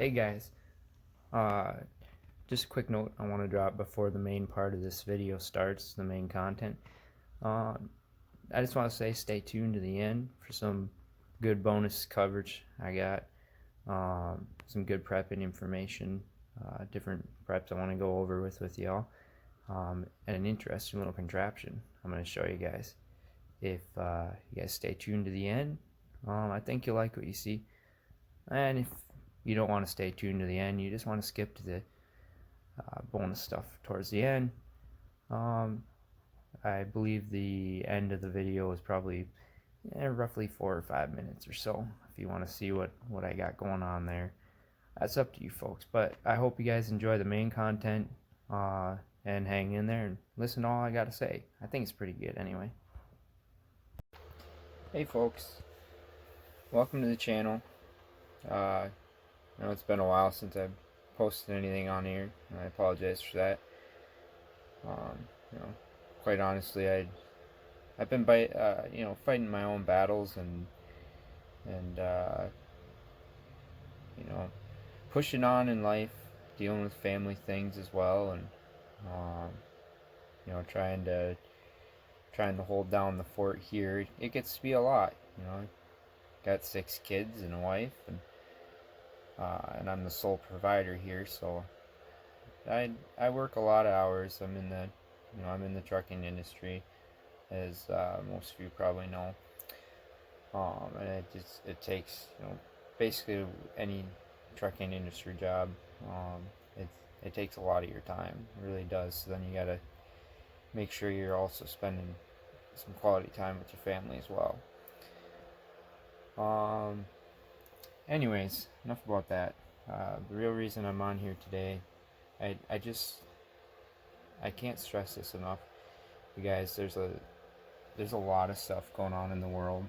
Hey guys, uh, just a quick note I want to drop before the main part of this video starts, the main content. Um, I just want to say stay tuned to the end for some good bonus coverage. I got some good prepping information, different preps I want to go over with y'all, and an interesting little contraption I'm going to show you guys. If you guys stay tuned to the end, I think you'll like what you see. And if you don't want to stay tuned to the end, you just want to skip to the bonus stuff towards the end. I believe the end of the video is probably roughly 4 or 5 minutes or so. If you want to see what I got going on there, that's up to you folks. But I hope you guys enjoy the main content and hang in there and listen to all I got to say. I think it's pretty good anyway. Hey folks, welcome to the channel. I know it's been a while since I've posted anything on here, and I apologize for that. You know, quite honestly, I've been fighting my own battles and you know, pushing on in life, dealing with family things as well, and um, trying to hold down the fort here. It gets to be a lot, Got 6 kids and a wife, and I'm the sole provider here, so I work a lot of hours. I'm in the trucking industry, as most of you probably know. And it takes basically any trucking industry job. It takes a lot of your time. It really does. So then you gotta make sure you're also spending some quality time with your family as well. Anyways, enough about that. The real reason I'm on here today, I can't stress this enough, you guys. There's a lot of stuff going on in the world.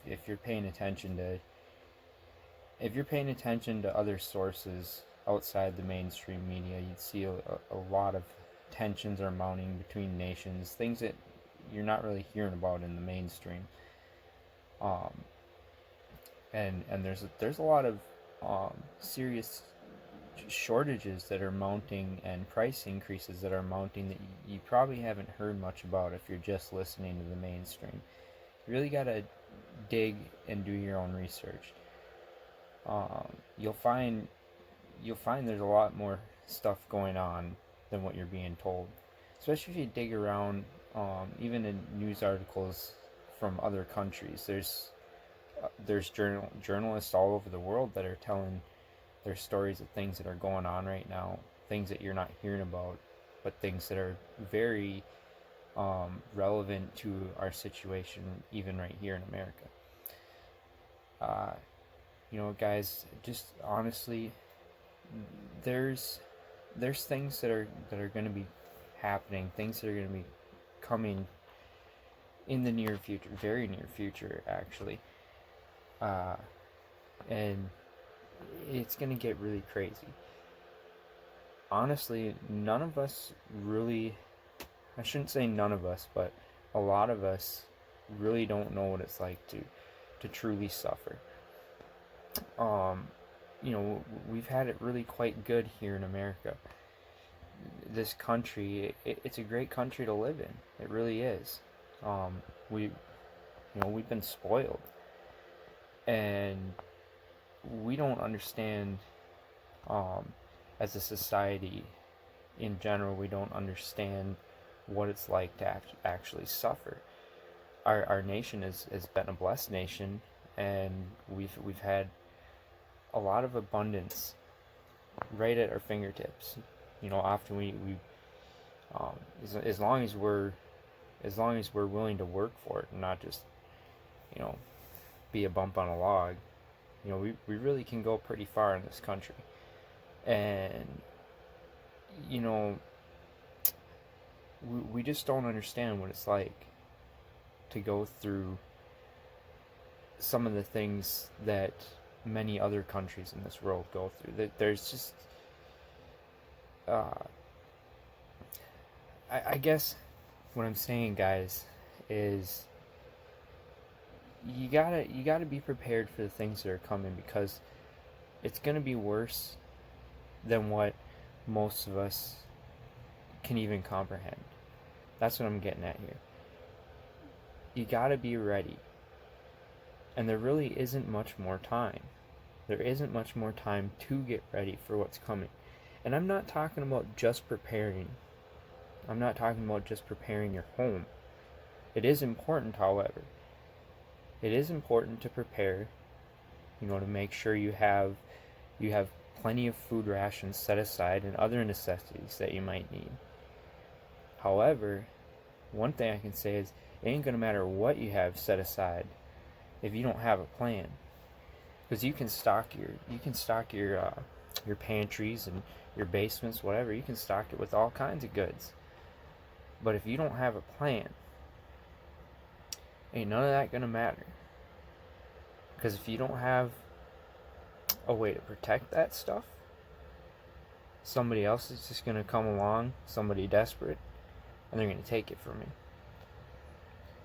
If you're paying attention to other sources outside the mainstream media, you'd see a lot of tensions are mounting between nations, things that you're not really hearing about in the mainstream. And there's a lot of serious shortages that are mounting and price increases that are mounting that you probably haven't heard much about if you're just listening to the mainstream. You really gotta dig and do your own research. You'll find there's a lot more stuff going on than what you're being told, especially if you dig around, even in news articles from other countries. There's journalists all over the world that are telling their stories of things that are going on right now, things that you're not hearing about, but things that are very relevant to our situation, even right here in America. Guys, just honestly, there's things that are going to be happening, things that are going to be coming in the near future, very near future, actually. And it's going to get really crazy. Honestly, none of us really, I shouldn't say none of us, but a lot of us really don't know what it's like to truly suffer. We've had it really quite good here in America. This country, it's a great country to live in. It really is. We've been spoiled, and we don't understand, as a society in general, we don't understand what it's like to actually suffer. Our nation has been a blessed nation, and we've had a lot of abundance right at our fingertips. Often we as long as we're willing to work for it and not just be a bump on a log, we really can go pretty far in this country. And we just don't understand what it's like to go through some of the things that many other countries in this world go through. There's just I guess what I'm saying, guys, is you gotta be prepared for the things that are coming, because it's going to be worse than what most of us can even comprehend. That's what I'm getting at here. You gotta be ready. And there really isn't much more time. There isn't much more time to get ready for what's coming. And I'm not talking about just preparing. I'm not talking about just preparing your home. It is important, however. It is important to prepare, to make sure you have plenty of food rations set aside and other necessities that you might need. However, one thing I can say is it ain't gonna matter what you have set aside if you don't have a plan. Because you can stock your pantries and your basements, whatever. You can stock it with all kinds of goods. But if you don't have a plan, ain't none of that gonna matter. Because if you don't have a way to protect that stuff, somebody else is just gonna come along, somebody desperate, and they're gonna take it from you.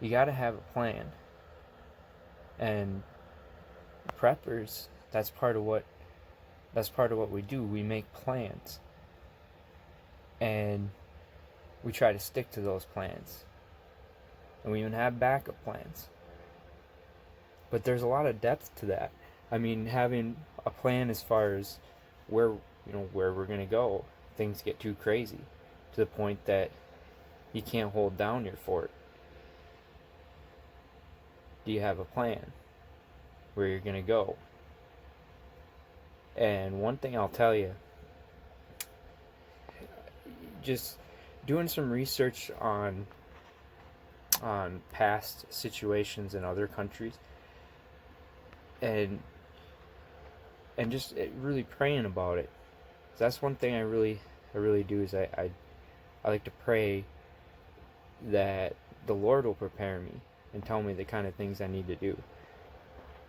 You gotta have a plan. And preppers, that's part of what we do. We make plans. And we try to stick to those plans. And we even have backup plans. But there's a lot of depth to that. I mean, having a plan as far as where we're going to go, things get too crazy to the point that you can't hold down your fort. Do you have a plan where you're going to go? And one thing I'll tell you, just doing some research on past situations in other countries, and just really praying about it. That's one thing I really do, is I like to pray that the Lord will prepare me and tell me the kind of things I need to do.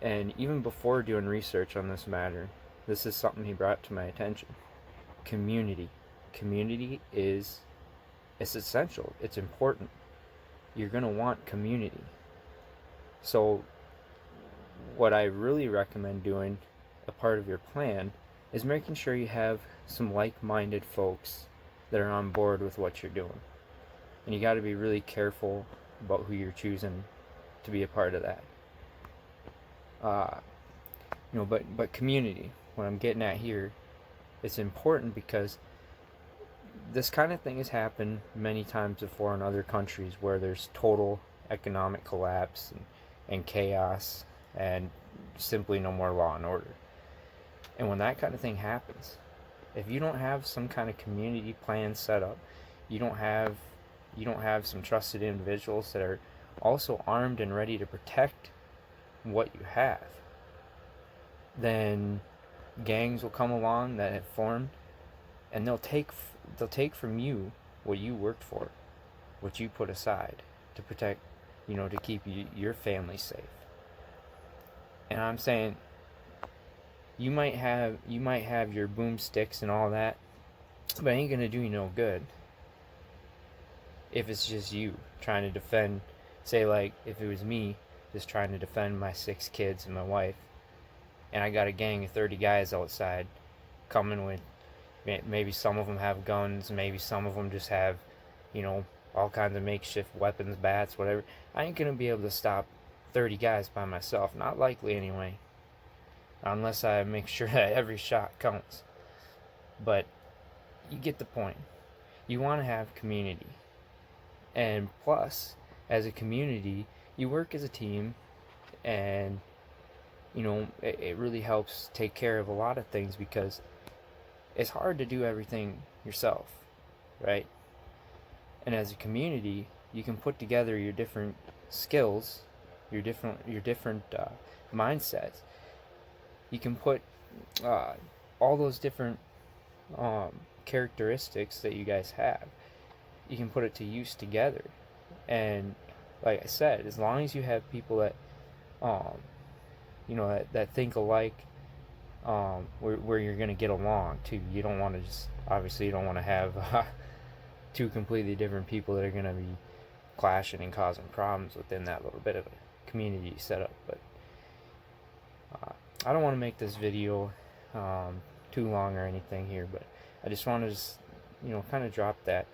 And even before doing research on this matter, this is something He brought to my attention. Community. Community it's essential. It's important. You're going to want community. So what I really recommend doing, a part of your plan, is making sure you have some like-minded folks that are on board with what you're doing. And you got to be really careful about who you're choosing to be a part of that. But community, what I'm getting at here, it's important because this kind of thing has happened many times before in other countries where there's total economic collapse and chaos and simply no more law and order. And when that kind of thing happens, if you don't have some kind of community plan set up, you don't have some trusted individuals that are also armed and ready to protect what you have, then gangs will come along that have formed, and they'll take from you what you worked for, what you put aside to protect, to keep your family safe. And I'm saying, you might have your boomsticks and all that, but it ain't gonna do you no good if it's just you trying to defend. Say, like, if it was me just trying to defend my 6 kids and my wife, and I got a gang of 30 guys outside coming with, maybe some of them have guns, maybe some of them just have, all kinds of makeshift weapons, bats, whatever. I ain't gonna be able to stop 30 guys by myself. Not likely, anyway. Unless I make sure that every shot counts. But you get the point. You want to have community. And plus, as a community, you work as a team, and it really helps take care of a lot of things, because it's hard to do everything yourself, right? And as a community, you can put together your different skills, your different mindsets. You can put all those different characteristics that you guys have. You can put it to use together. And like I said, as long as you have people that that think alike, where you're going to get along too. You don't want to obviously you don't want to have 2 completely different people that are going to be clashing and causing problems within that little bit of a community setup. But I don't want to make this video too long or anything here, but I just want to kind of drop that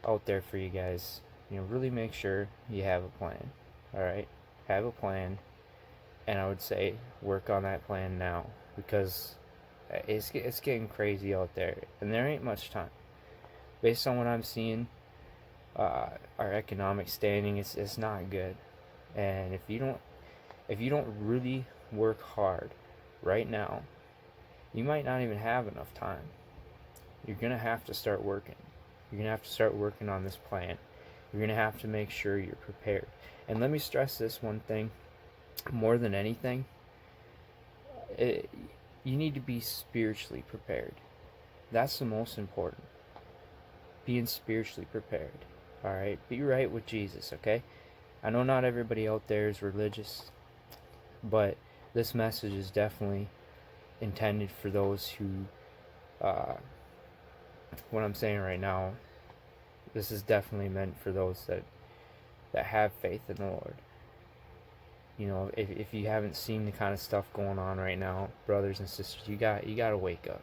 out there for you guys. Really make sure you have a plan. All right, have a plan, and I would say work on that plan now, because it's getting crazy out there, and there ain't much time. Based on what I'm seeing, our economic standing is not good, and if you don't really work hard right now, you might not even have enough time. You're gonna have to start working. You're gonna have to start working on this plan. You're gonna have to make sure you're prepared. And let me stress this one thing more than anything. You need to be spiritually prepared. That's the most important. Being spiritually prepared. Alright? Be right with Jesus, okay? I know not everybody out there is religious, but this message is definitely intended for those who, what I'm saying right now, this is definitely meant for those that have faith in the Lord. If you haven't seen the kind of stuff going on right now, brothers and sisters, you gotta wake up.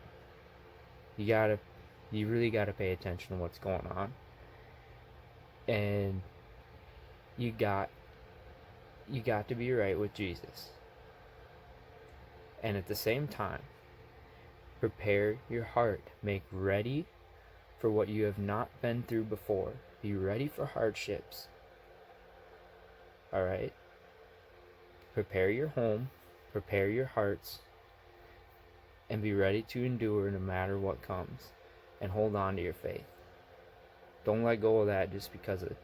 You really gotta pay attention to what's going on, and you got to be right with Jesus. And at the same time, prepare your heart. Make ready for what you have not been through before. Be ready for hardships. Alright? Prepare your home. Prepare your hearts. And be ready to endure no matter what comes. And hold on to your faith. Don't let go of that just because of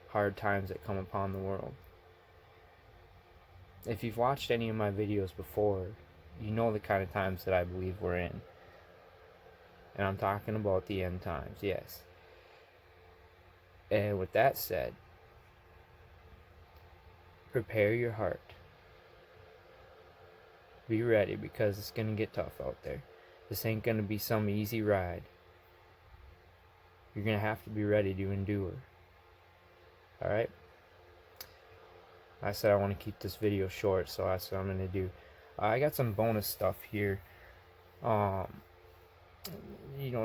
hard times that come upon the world. If you've watched any of my videos before, you know the kind of times that I believe we're in. And I'm talking about the end times, yes. And with that said, prepare your heart. Be ready, because it's going to get tough out there. This ain't going to be some easy ride. You're going to have to be ready to endure. Alright? I said I want to keep this video short, so that's what I'm going to do. I got some bonus stuff here.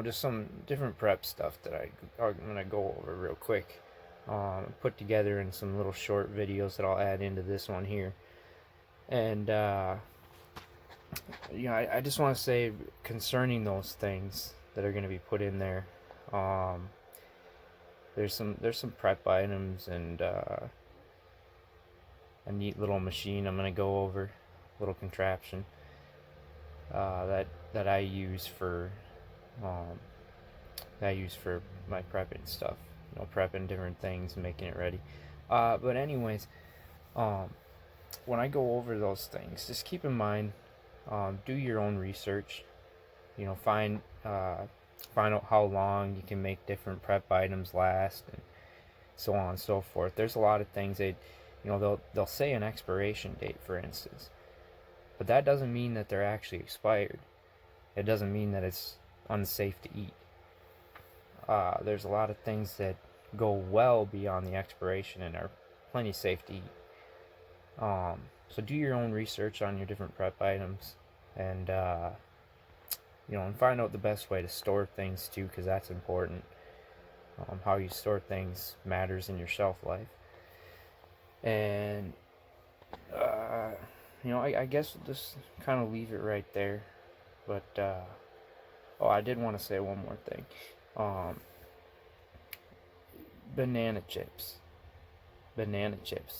Just some different prep stuff that I'm going to go over real quick. Put together in some little short videos that I'll add into this one here. And, I just want to say concerning those things that are going to be put in there, there's some prep items and a neat little machine I'm going to go over, little contraption that I use for my prepping stuff, prepping different things and making it ready. But anyways, when I go over those things, just keep in mind, do your own research. Find out how long you can make different prep items last, and so on and so forth. There's a lot of things they'll say an expiration date, for instance, but that doesn't mean that they're actually expired. It doesn't mean that it's unsafe to eat. There's a lot of things that go well beyond the expiration and are plenty safe to eat. So do your own research on your different prep items, and and find out the best way to store things too, because that's important. How you store things matters in your shelf life. And I guess we'll just kind of leave it right there. But I did want to say one more thing. Banana chips.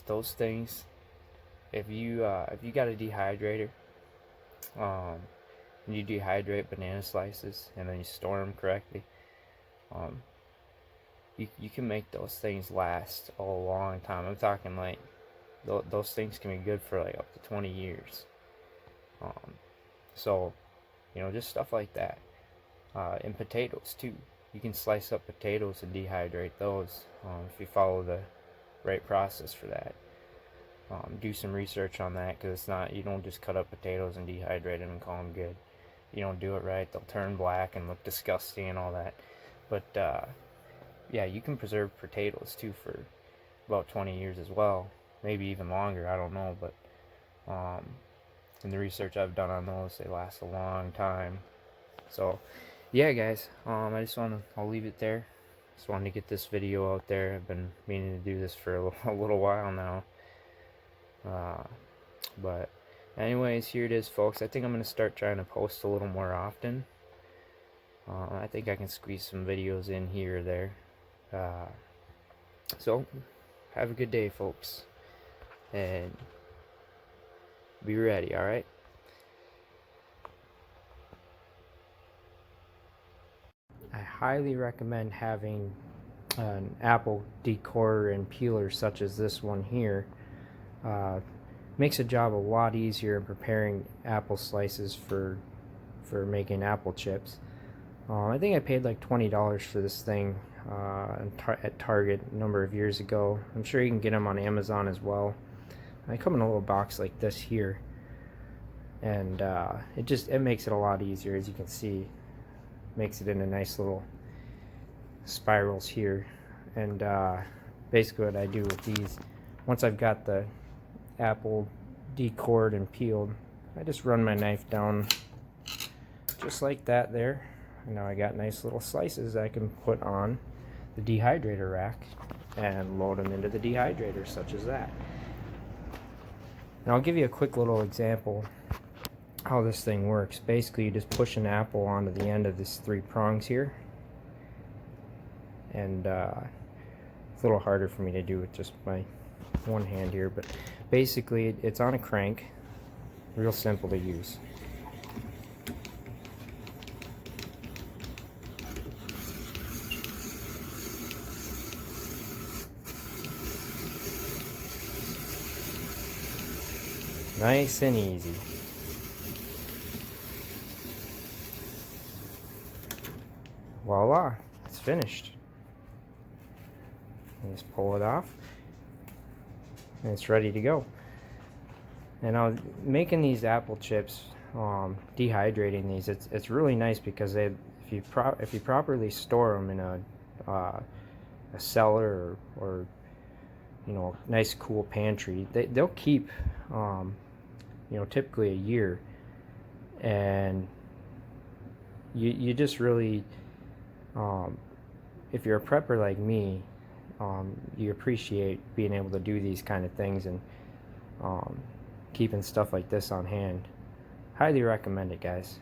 Those things. If you got a dehydrator, and you dehydrate banana slices and then you store them correctly, you can make those things last a long time. I'm talking like those things can be good for like up to 20 years. So just stuff like that. And potatoes too. You can slice up potatoes and dehydrate those, if you follow the right process for that. Do some research on that, because it's not, you don't just cut up potatoes and dehydrate them and call them good. You don't do it right, they'll turn black and look disgusting and all that. But you can preserve potatoes too for about 20 years as well, maybe even longer, I don't know. But in the research I've done on those, they last a long time. So yeah, guys, I'll leave it there. Just wanted to get this video out there. I've been meaning to do this for a little while now. But anyways, here it is, folks. I think I'm going to start trying to post a little more often. I think I can squeeze some videos in here or there. So have a good day, folks, and be ready, alright? I highly recommend having an apple decorer and peeler such as this one here. Makes the job a lot easier in preparing apple slices for making apple chips. I think I paid like $20 for this thing at Target a number of years ago. I'm sure you can get them on Amazon as well. They come in a little box like this here, and it makes it a lot easier. As you can see, makes it into nice little spirals here. And basically what I do with these, once I've got the apple decored and peeled, I just run my knife down just like that there. And now I got nice little slices I can put on the dehydrator rack and load them into the dehydrator, such as that. And I'll give you a quick little example how this thing works. Basically, you just push an apple onto the end of these 3 prongs here, and it's a little harder for me to do with just my one hand here, but basically it's on a crank, real simple to use. Nice and easy. Voila, it's finished. And just pull it off, and it's ready to go. And now making these apple chips, dehydrating these, it's really nice because if you properly store them in a cellar or you know, nice cool pantry, they'll keep typically a year. And you just really, if you're a prepper like me, you appreciate being able to do these kind of things and keeping stuff like this on hand. Highly recommend it, guys.